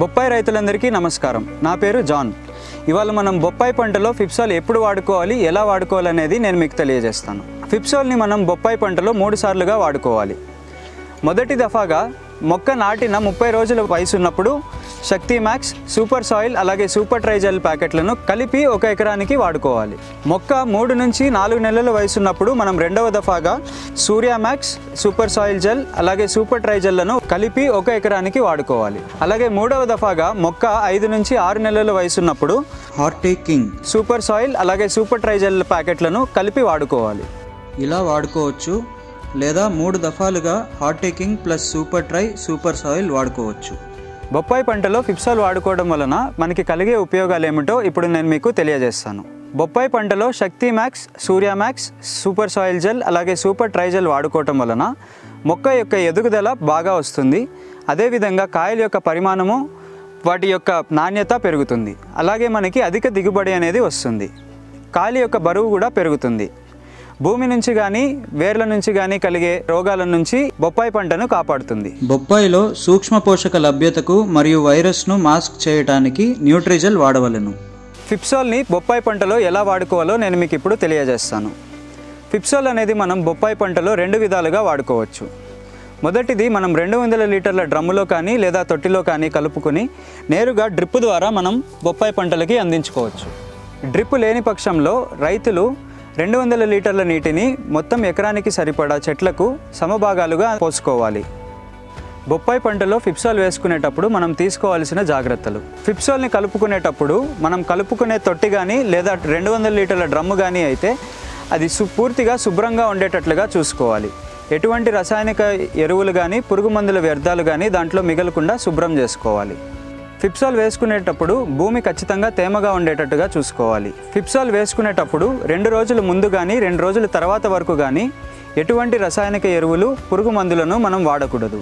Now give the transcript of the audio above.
బొప్పాయి రైతులందరికీ నమస్కారం. నా పేరు జాన్. ఇవాళ మనం బొప్పాయి పంటలో ఫిప్సాల్ ఎప్పుడు వాడుకోవాలి, ఎలా వాడుకోవాలి అనేది నేను మీకు తెలియజేస్తాను. ఫిప్సాల్ని మనం బొప్పాయి పంటలో 3 సార్లుగా వాడుకోవాలి. మొదటి దఫాగా మొక్క నాటిన 30 రోజుల వయసు ఉన్నప్పుడు శక్తి మ్యాక్స్, సూపర్ సాయిల్ అలాగే సూపర్ ట్రైజెల్ ప్యాకెట్లను కలిపి 1 ఎకరానికి వాడుకోవాలి. మొక్క 3 నుంచి 4 నెలల వయసు ఉన్నప్పుడు మనం రెండవ దఫాగా సూర్య మ్యాక్స్, సూపర్ సాయిల్ జెల్ అలాగే సూపర్ ట్రైజెల్లను కలిపి 1 ఎకరానికి వాడుకోవాలి. అలాగే మూడవ దఫాగా మొక్క 5 నుంచి 6 నెలల వయసు ఉన్నప్పుడు హార్టిక్ కింగ్, సూపర్ సాయిల్ అలాగే సూపర్ ట్రైజెల్ ప్యాకెట్లను కలిపి వాడుకోవాలి. ఇలా వాడుకోవచ్చు, లేదా 3 దఫాలుగా హార్టిక్ కింగ్ ప్లస్ సూపర్ ట్రై, సూపర్ సాయిల్ వాడుకోవచ్చు. బొప్పాయి పంటలో ఫిప్సాల్ వాడుకోవడం వలన మనకి కలిగే ఉపయోగాలు ఏమిటో ఇప్పుడు నేను మీకు తెలియజేస్తాను. బొప్పాయి పంటలో శక్తి మ్యాక్స్, సూర్య మ్యాక్స్, సూపర్ సాయిల్ జెల్ అలాగే సూపర్ ట్రైజెల్ వాడుకోవటం వలన మొక్క యొక్క ఎదుగుదల బాగా వస్తుంది. అదేవిధంగా కాయల యొక్క పరిమాణము, వాటి యొక్క నాణ్యత పెరుగుతుంది. అలాగే మనకి అధిక దిగుబడి అనేది వస్తుంది. కాయల యొక్క బరువు కూడా పెరుగుతుంది. భూమి నుంచి కానీ వేర్ల నుంచి కానీ కలిగే రోగాల నుంచి బొప్పాయి పంటను కాపాడుతుంది. బొప్పాయిలో సూక్ష్మ పోషక లభ్యతకు మరియు వైరస్ను మాస్క్ చేయడానికి న్యూట్రిజెల్ వాడవలెను. ఫిప్సాల్ని బొప్పాయి పంటలో ఎలా వాడుకోవాలో నేను మీకు ఇప్పుడు తెలియజేస్తాను. ఫిప్సాల్ అనేది మనం బొప్పాయి పంటలో 2 విధాలుగా వాడుకోవచ్చు. మొదటిది మనం 200 లీటర్ల డ్రమ్ములో కానీ లేదా తొట్టిలో కానీ కలుపుకొని నేరుగా డ్రిప్ ద్వారా మనం బొప్పాయి పంటలకి అందించుకోవచ్చు. డ్రిప్ లేని పక్షంలో రైతులు 200 లీటర్ల నీటిని మొత్తం ఎకరానికి సరిపడా చెట్లకు సమభాగాలుగా పోసుకోవాలి. బొప్పాయి పంటలో ఫిప్సాల్ వేసుకునేటప్పుడు మనం తీసుకోవాల్సిన జాగ్రత్తలు. ఫిప్సాల్ని కలుపుకునేటప్పుడు మనం కలుపుకునే తొట్టి కానీ లేదా 200 లీటర్ల డ్రమ్ము కానీ అయితే అది పూర్తిగా శుభ్రంగా ఉండేటట్లుగా చూసుకోవాలి. ఎటువంటి రసాయనిక ఎరువులు కానీ పురుగు మందుల వ్యర్థాలు కానీ దాంట్లో మిగలకుండా శుభ్రం చేసుకోవాలి. ఫిప్సాల్ వేసుకునేటప్పుడు భూమి ఖచ్చితంగా తేమగా ఉండేటట్టుగా చూసుకోవాలి. ఫిప్సాల్ వేసుకునేటప్పుడు 2 రోజుల ముందు కానీ 2 రోజుల తర్వాత వరకు కానీ ఎటువంటి రసాయనిక ఎరువులు పురుగు మందులను మనం వాడకూడదు.